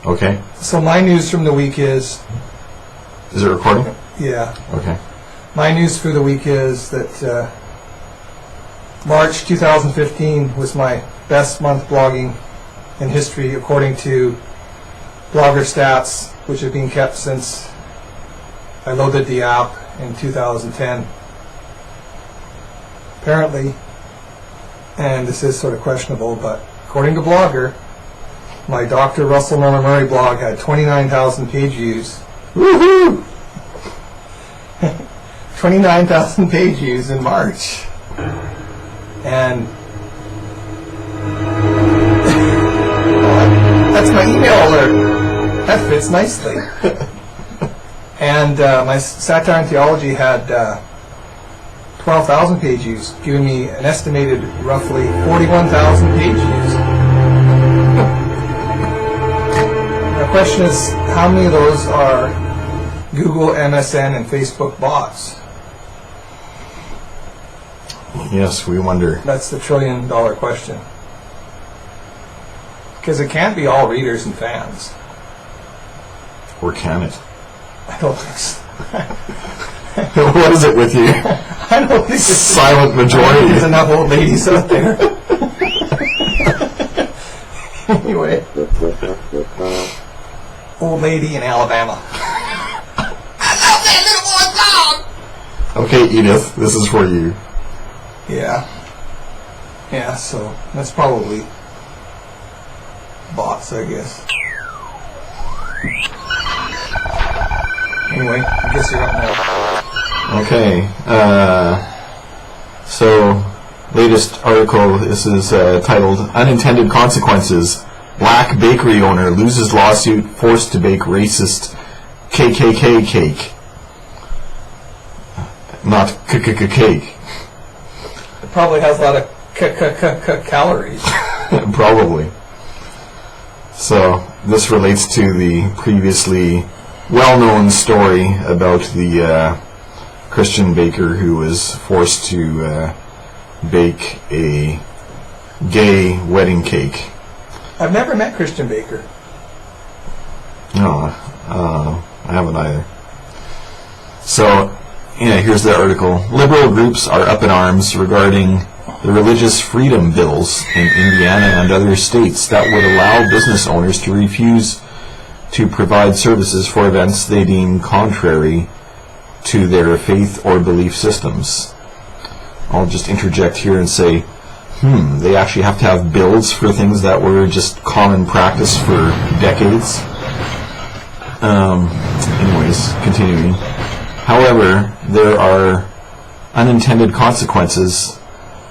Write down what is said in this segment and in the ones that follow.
Okay. So my news from the week is... Is it recording? Yeah. Okay. My news for the week is that March 2015 was my best month blogging in history, according to Blogger Stats, which have been kept since I loaded the app in 2010. Apparently, and this is sort of questionable, but according to Blogger, my Dr. Russell Miller Murray blog had 29,000 page views. Woohoo! 29,000 page views in March. And that's my email alert. That fits nicely. And my Satire and Theology had 12,000 page views, giving me an estimated roughly 41,000 page views. The question is, how many of those are Google, MSN, and Facebook bots? Yes, we wonder. That's the $1 trillion question. Because it can't be all readers and fans. Or can it? I don't think so. What is it with you? I don't think Silent majority. There's enough old ladies out there. Anyway. Old lady in Alabama. I love that little boy dog! Okay, Edith, this is for you. Yeah. Yeah, so that's probably bots, I guess. Anyway, I guess you're up now. Okay. So, latest article, this is titled, Unintended Consequences. Black bakery owner loses lawsuit, forced to bake racist KKK cake. Not cake. It probably has a lot of calories. Probably. So, this relates to the previously well-known story about the Christian baker who was forced to bake a gay wedding cake. I've never met Christian Baker. No, I haven't either. So, yeah, here's the article. Liberal groups are up in arms regarding the religious freedom bills in Indiana and other states that would allow business owners to refuse to provide services for events they deem contrary to their faith or belief systems. I'll just interject here and say, they actually have to have bills for things that were just common practice for decades. Anyways, continuing. However, there are unintended consequences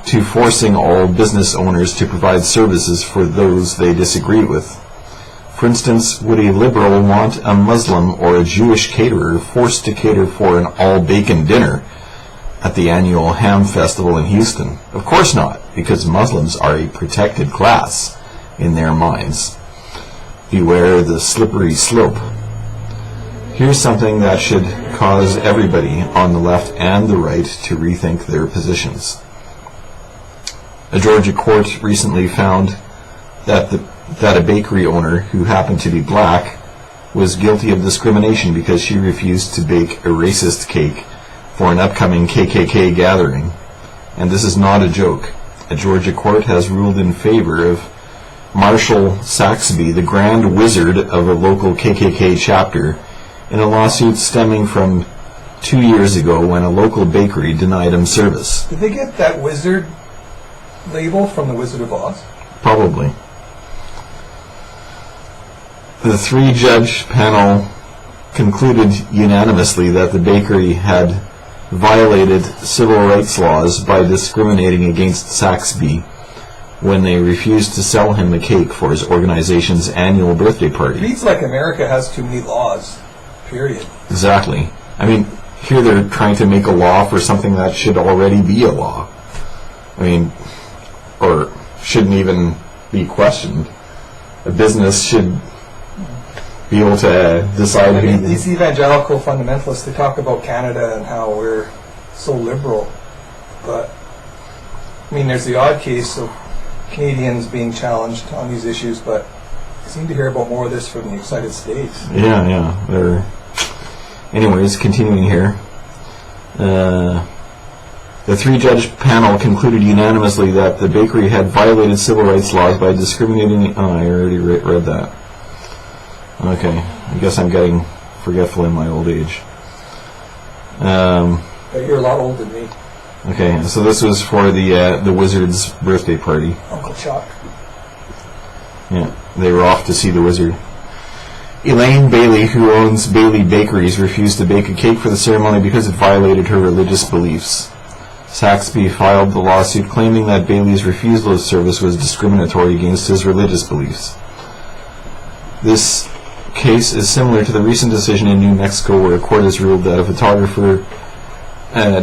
to forcing all business owners to provide services for those they disagree with. For instance, would a liberal want a Muslim or a Jewish caterer forced to cater for an all-bacon dinner at the annual Ham Festival in Houston? Of course not, because Muslims are a protected class in their minds. Beware the slippery slope. Here's something that should cause everybody on the left and the right to rethink their positions. A Georgia court recently found that a bakery owner who happened to be black was guilty of discrimination because she refused to bake a racist cake for an upcoming KKK gathering. And this is not a joke. A Georgia court has ruled in favor of Marshall Saxby, the grand wizard of a local KKK chapter, in a lawsuit stemming from 2 years ago when a local bakery denied him service. Did they get that wizard label from the Wizard of Oz? Probably. The 3-judge panel concluded unanimously that the bakery had violated civil rights laws by discriminating against Saxby when they refused to sell him a cake for his organization's annual birthday party. It reads like America has too many laws, period. Exactly. I mean, here they're trying to make a law for something that should already be a law. I mean, or shouldn't even be questioned. A business should be able to decide. I mean, these evangelical fundamentalists, they talk about Canada and how we're so liberal, but I mean, there's the odd case of Canadians being challenged on these issues, but I seem to hear about more of this from the United States. Yeah. Anyways, continuing here. The three-judge panel concluded unanimously that the bakery had violated civil rights laws by discriminating... Oh, I already read that. Okay, I guess I'm getting forgetful in my old age. You're a lot older than me. Okay, so this was for the wizard's birthday party. Uncle Chuck. Yeah, they were off to see the wizard. Elaine Bailey, who owns Bailey Bakeries, refused to bake a cake for the ceremony because it violated her religious beliefs. Saxby filed the lawsuit claiming that Bailey's refusal of service was discriminatory against his religious beliefs. This case is similar to the recent decision in New Mexico where a court has ruled that a photographer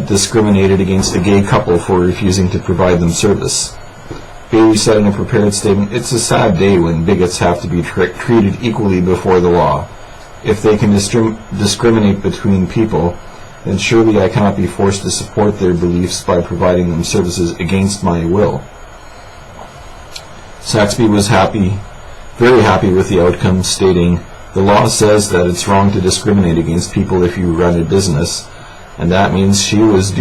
discriminated against a gay couple for refusing to provide them service. Bailey said in a prepared statement, "It's a sad day when bigots have to be treated equally before the law. If they can discriminate between people, then surely I cannot be forced to support their beliefs by providing them services against my will." Saxby was very happy with the outcome, stating, "The law says that it's wrong to discriminate against people if you run a business, and that means she was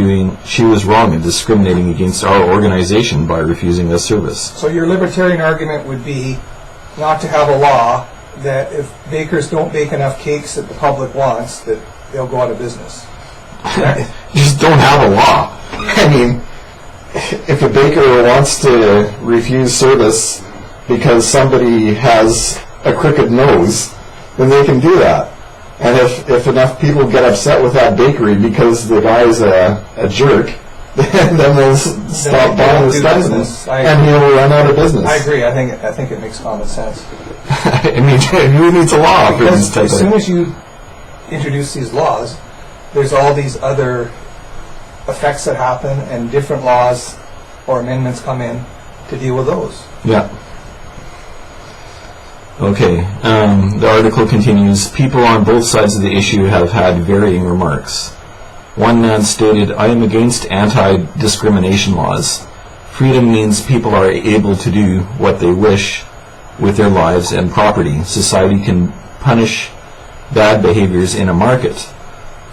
wrong in discriminating against our organization by refusing us service." So your libertarian argument would be not to have a law that if bakers don't bake enough cakes that the public wants, that they'll go out of business. You just don't have a law. I mean, if a baker wants to refuse service because somebody has a crooked nose, then they can do that. And if enough people get upset with that bakery because the guy's a jerk, then they'll stop buying his stuff and he'll run out of business. I agree. I think it makes common sense. I mean, who needs a law for this type of... As soon as you introduce these laws, there's all these other effects that happen, and different laws or amendments come in to deal with those. Yeah. Okay, the article continues, people on both sides of the issue have had varying remarks. One man stated, "I am against anti-discrimination laws. Freedom means people are able to do what they wish with their lives and property. Society can punish bad behaviors in a market,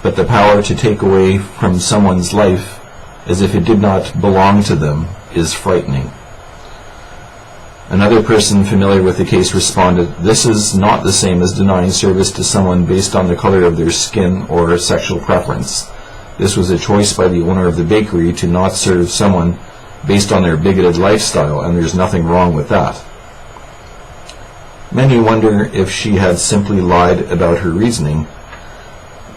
but the power to take away from someone's life as if it did not belong to them is frightening." Another person familiar with the case responded, "This is not the same as denying service to someone based on the color of their skin or sexual preference. This was a choice by the owner of the bakery to not serve someone based on their bigoted lifestyle, and there's nothing wrong with that." Many wonder if she had simply lied about her reasoning.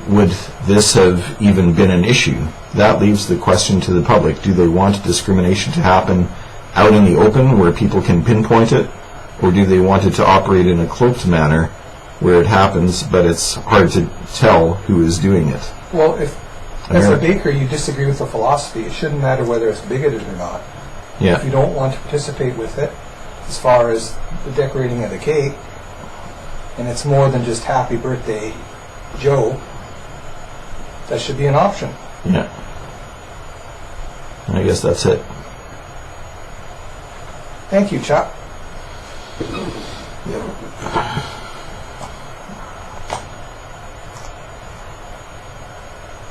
Would this have even been an issue? That leaves the question to the public. Do they want discrimination to happen out in the open where people can pinpoint it, or do they want it to operate in a cloaked manner where it happens but it's hard to tell who is doing it? Well, if as a baker you disagree with the philosophy, it shouldn't matter whether it's bigoted or not. Yeah. If you don't want to participate with it, as far as the decorating of the cake, and it's more than just happy birthday Joe, that should be an option. Yeah. I guess that's it. Thank you, Chuck. Yep.